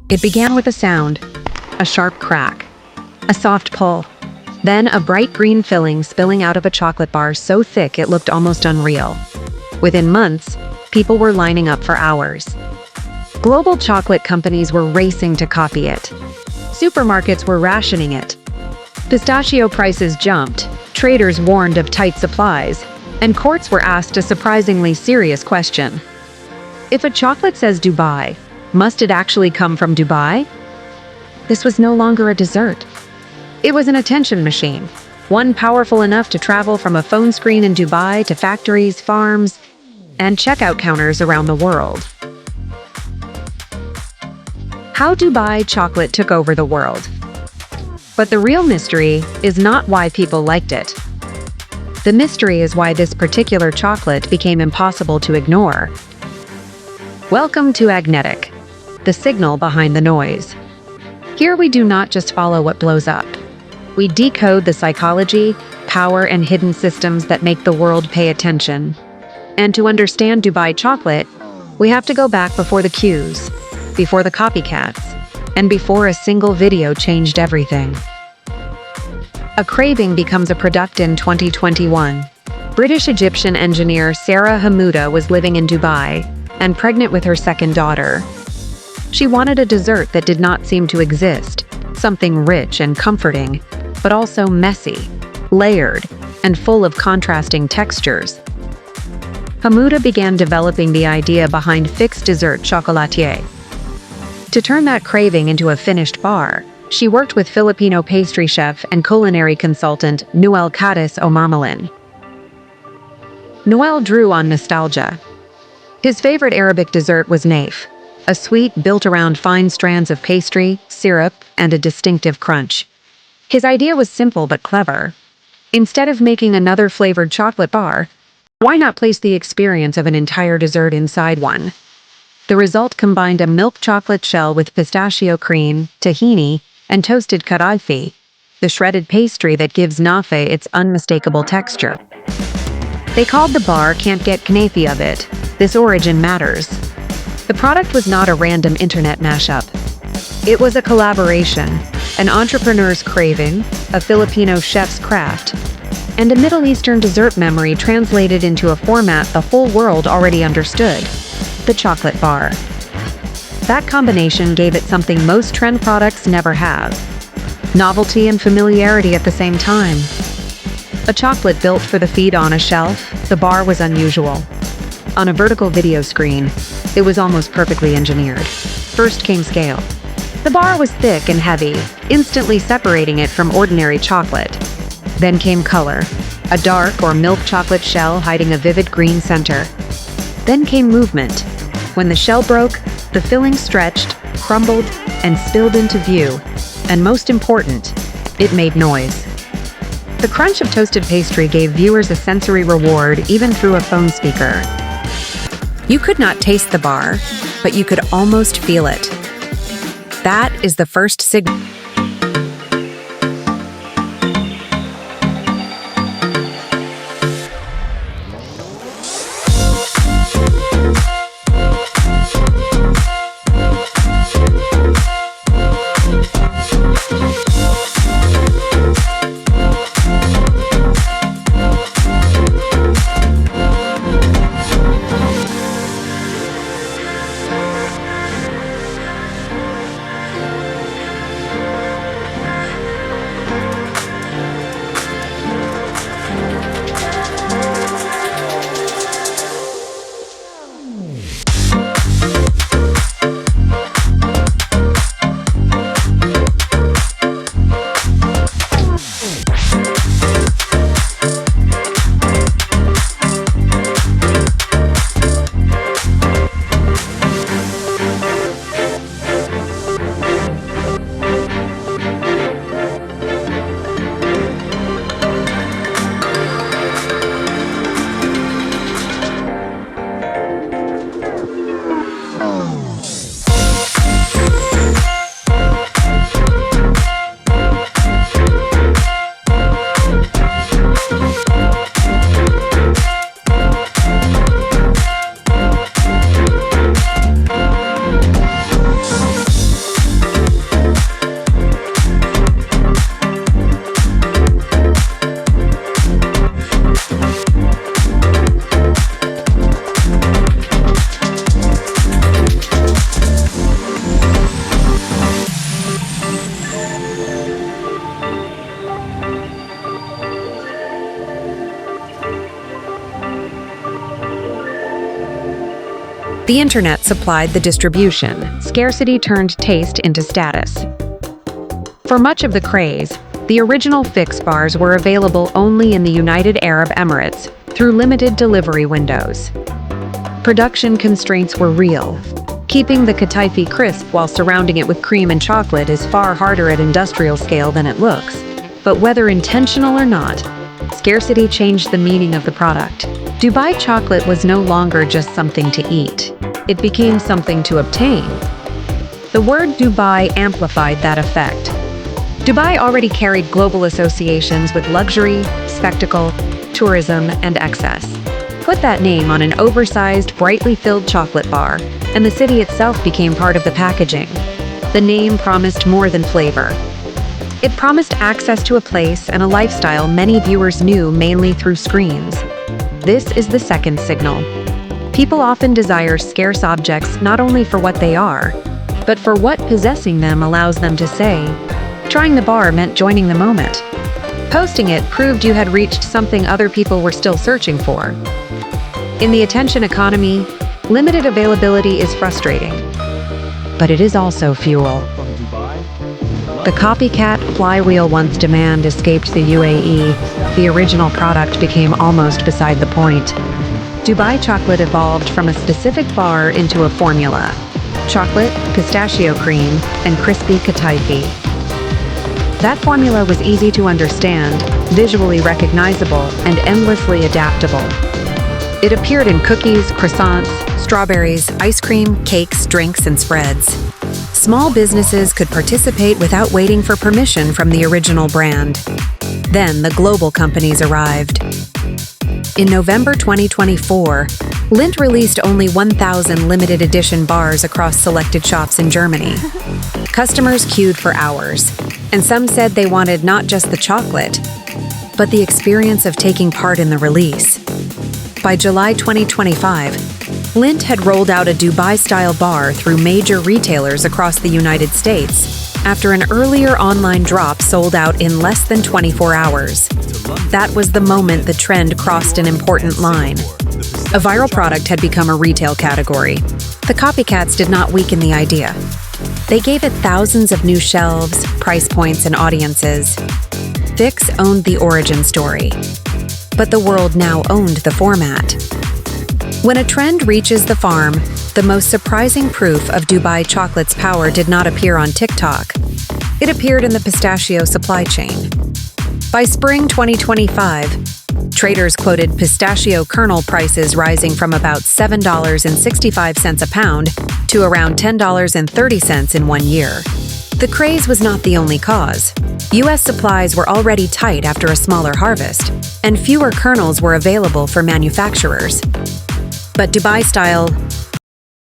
It began with a sound, a sharp crack, a soft pull, then a bright green filling spilling out of a chocolate bar so thick it looked almost unreal. Within months, people were lining up for hours. Global chocolate companies were racing to copy it. Supermarkets were rationing it. Pistachio prices jumped, traders warned of tight supplies, and courts were asked a surprisingly serious question. If a chocolate says Dubai, must it actually come from Dubai? This was no longer a dessert. It was an attention machine, one powerful enough to travel from a phone screen in Dubai to factories, farms, and checkout counters around the world. How Dubai chocolate took over the world. But the real mystery is not why people liked it. The mystery is why this particular chocolate became impossible to ignore. Welcome to Agnetic, the signal behind the noise. Here we do not just follow what blows up. We decode the psychology, power, and hidden systems that make the world pay attention. And to understand Dubai chocolate, we have to go back before the cues, before the copycats, and before a single video changed everything. A craving becomes a product in 2021. British-Egyptian engineer Sarah Hamouda was living in Dubai and pregnant with her second daughter. She wanted a dessert that did not seem to exist, something rich and comforting, but also messy, layered, and full of contrasting textures. Hamouda began developing the idea behind Fixed Dessert Chocolatier. To turn that craving into a finished bar, she worked with Filipino pastry chef and culinary consultant Noel Caddis Omamalin. Noel drew on nostalgia. His favorite Arabic dessert was naif, a sweet built around fine strands of pastry, syrup, and a distinctive crunch. His idea was simple but clever. Instead of making another flavored chocolate bar, why not place the experience of an entire dessert inside one? The result combined a milk chocolate shell with pistachio cream, tahini, and toasted karafi, the shredded pastry that gives nafe its unmistakable texture. They called the bar Can't Get Knafi of it. This origin matters. The product was not a random internet mashup. It was a collaboration, an entrepreneur's craving, a Filipino chef's craft, and a Middle Eastern dessert memory translated into a format the whole world already understood: the chocolate bar. That combination gave it something most trend products never have: novelty and familiarity at the same time. A chocolate built for the feed on a shelf, the bar was unusual. On a vertical video screen, it was almost perfectly engineered. First came scale. The bar was thick and heavy, instantly separating it from ordinary chocolate. Then came color, a dark or milk chocolate shell hiding a vivid green center. Then came movement. When the shell broke, the filling stretched, crumbled, and spilled into view. And most important, it made noise. The crunch of toasted pastry gave viewers a sensory reward even through a phone speaker. You could not taste the bar, but you could almost feel it. That is the first signal. The internet supplied the distribution. Scarcity turned taste into status. For much of the craze, the original Fix bars were available only in the United Arab Emirates through limited delivery windows. Production constraints were real. Keeping the Kataifi crisp while surrounding it with cream and chocolate is far harder at industrial scale than it looks. But whether intentional or not, scarcity changed the meaning of the product. Dubai chocolate was no longer just something to eat. It became something to obtain. The word Dubai amplified that effect. Dubai already carried global associations with luxury, spectacle, tourism, and excess. Put that name on an oversized, brightly filled chocolate bar, and the city itself became part of the packaging. The name promised more than flavor. It promised access to a place and a lifestyle many viewers knew mainly through screens. This is the second signal. People often desire scarce objects not only for what they are, but for what possessing them allows them to say. Trying the bar meant joining the moment. Posting it proved you had reached something other people were still searching for. In the attention economy, limited availability is frustrating, but it is also fuel. The copycat flywheel. Once demand escaped the UAE, the original product became almost beside the point. Dubai chocolate evolved from a specific bar into a formula: chocolate, pistachio cream, and crispy Kataifi. That formula was easy to understand, visually recognizable, and endlessly adaptable. It appeared in cookies, croissants, strawberries, ice cream, cakes, drinks, and spreads. Small businesses could participate without waiting for permission from the original brand. Then the global companies arrived. In November 2024, Lindt released only 1,000 limited edition bars across selected shops in Germany. Customers queued for hours, and some said they wanted not just the chocolate, but the experience of taking part in the release. By July 2025, Lindt had rolled out a Dubai-style bar through major retailers across the United States after an earlier online drop sold out in less than 24 hours. That was the moment the trend crossed an important line. A viral product had become a retail category. The copycats did not weaken the idea. They gave it thousands of new shelves, price points, and audiences. Fix owned the origin story, but the world now owned the format. When a trend reaches the farm, the most surprising proof of Dubai chocolate's power did not appear on TikTok. It appeared in the pistachio supply chain. By spring 2025, traders quoted pistachio kernel prices rising from about $7.65 a pound to around $10.30 in 1 year. The craze was not the only cause. U.S. supplies were already tight after a smaller harvest, and fewer kernels were available for manufacturers. But Dubai-style